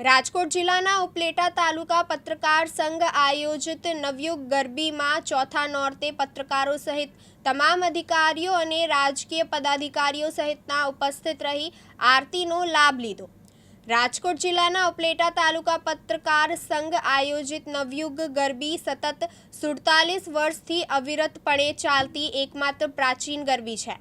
રાજકોટ જિલ્લાના ઉપલેટા તાલુકા પત્રકાર સંઘ આયોજિત નવયુગ ગરબીમાં ચોથા નોરતે પત્રકારો સહિત તમામ અધિકારીઓ અને રાજકીય પદાધિકારીઓ સહિતના ઉપસ્થિત રહી આરતીનો લાભ લીધો। રાજકોટ જિલ્લાના ઉપલેટા તાલુકા પત્રકાર સંઘ આયોજિત નવયુગ ગરબી સતત 47 વર્ષથી અવિરતપણે ચાલતી એકમાત્ર પ્રાચીન ગરબી છે,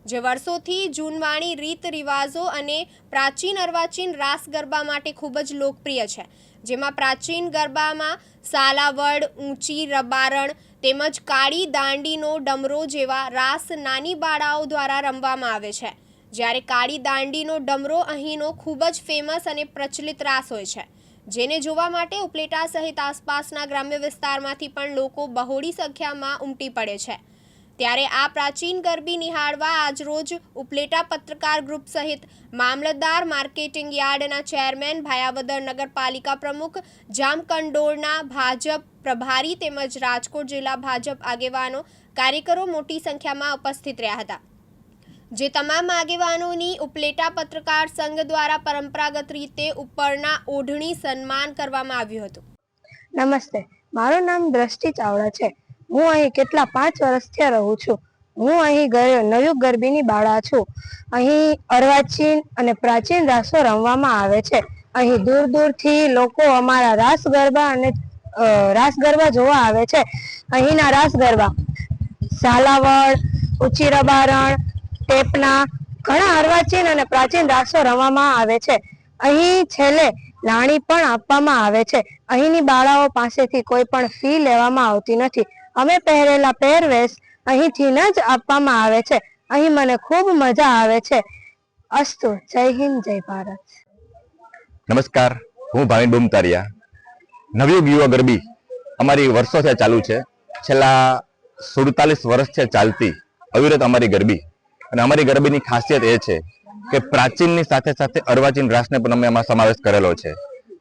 જે વર્ષોથી જૂનવાણી રીત રિવાજો અને પ્રાચીન અર્વાચીન રાસ ગરબા માટે ખૂબ જ લોકપ્રિય છે, જેમાં પ્રાચીન ગરબામાં સાલાવડ, ઊંચી રબારણ તેમજ કાળી દાંડીનો ડમરો જેવા રાસ નાની બાળાઓ દ્વારા રમવામાં આવે છે, જ્યારે કાળી દાંડીનો ડમરો અહીંનો ખૂબ જ ફેમસ અને પ્રચલિત રાસ હોય છે, જેને જોવા માટે ઉપલેટા સહિત આસપાસના ગ્રામ્ય વિસ્તારમાંથી પણ લોકો બહોળી સંખ્યામાં ઉમટી પડે છે। ત્યારે આ પ્રાચીન ગરબી નિહાળવા આજરોજ ઉપલેટા પત્રકાર ગ્રુપ સહિત મામલતદાર, માર્કેટિંગ યાર્ડના ચેરમેન, ભાયાવદર નગરપાલિકા પ્રમુખ, જામકંડોળના ભાજપ પ્રભારી તેમજ રાજકોટ જિલ્લા ભાજપ આગેવાનો, કાર્યકરો મોટી સંખ્યામાં ઉપસ્થિત રહ્યા હતા, જે તમામ આગેવાનોની ઉપલેટા પત્રકાર સંઘ દ્વારા પરંપરાગત રીતે ઉપરના ઓઢણી સન્માન કરવામાં આવ્યું હતું। નમસ્તે, મારું નામ દ્રષ્ટિ ચાવડા છે। હું અહીં કેટલા 5 વર્ષથી રહું છું। હું અહીં નવયુગ ગરબીની બાળા છું। અહીં અર્વાચીન અને પ્રાચીન રાસો રમવામાં આવે છે। અહીં દૂર દૂરથી લોકો અમારા રાસ ગરબા જોવા આવે છે। અહીંના રાસ ગરબા સાલાવડ, ઊંચી રબારણ, ટેપના ઘણા અર્વાચીન અને પ્રાચીન રાસો રમવામાં આવે છે। અહીં છેલ્લે લાણી પણ આપવામાં આવે છે। અહીંની બાળાઓ પાસેથી કોઈ પણ ફી લેવામાં આવતી નથી। અમે પહેરેલા પહેરવેશ અહીંથી જ આપવામાં આવે છે। અહીં મને ખૂબ મજા આવે છે। અસ્તુ, જય હિન્દ, જય ભારત। નમસ્કાર, હું ભાવિન બુમતારિયા। નવયુગ યુવા ગરબી અમારી વર્ષોથી ચાલુ છે। છેલ્લા 47 વર્ષથી ચાલતી અવિરત અમારી ગરબી, અને અમારી ગરબીની ખાસિયત એ છે કે પ્રાચીનની સાથે સાથે અર્વાચીન રાસને પણ અમે એમાં સમાવેશ કરેલો છે,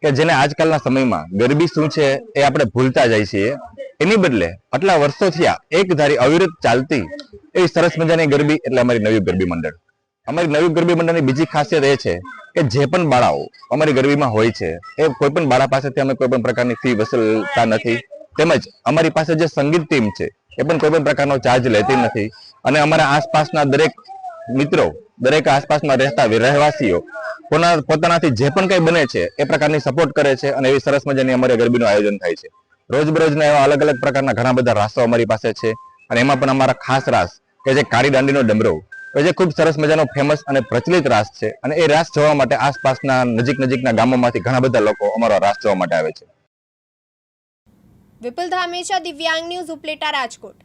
કે જેને આજકાલના સમયમાં ગરબી શું છે એ આપણે ભૂલતા જાય છીએ। એની બદલે આટલા વર્ષોથી આ એક ધારી અવિરત ચાલતી એવી સરસ મજાની ગરબી એટલે અમારી નવયુગ ગરબી મંડળ। અમારી નવયુગ ગરબી મંડળની બીજી ખાસિયત એ છે કે જે પણ બાળાઓ અમારી ગરબીમાં હોય છે એ કોઈ પણ બાળા પાસેથી અમે કોઈ પણ પ્રકારની ફી વસૂલતા નથી, તેમજ અમારી પાસે જે સંગીત ટીમ છે એ પણ કોઈ પણ પ્રકારનો ચાર્જ લેતી નથી, અને અમારા આસપાસના દરેક મિત્રો, દરેક આસપાસમાં રહેતા રહેવાસીઓ પોતાનાથી જે પણ કંઈ બને છે એ પ્રકારની સપોર્ટ કરે છે, અને એવી સરસ મજાની અમારી ગરબીનું આયોજન થાય છે। રોજબરોજના એવા અલગ અલગ પ્રકારના ઘણા બધા રાસો અમારી પાસે છે, અને એમાં પણ અમારા ખાસ રાસ કે જે કાળી દાંડીનો ડમરો, જે ખૂબ સરસ મજાનો ફેમસ અને પ્રચલિત રાસ છે, અને એ રાસ જોવા માટે આસપાસના નજીકના ગામોમાંથી ઘણા બધા લોકો અમારો રાસ જોવા માટે આવે છે। વિપુલ ધામેચા, દિવ્યાંગ ન્યૂઝ, ઉપલેટા, રાજકોટ।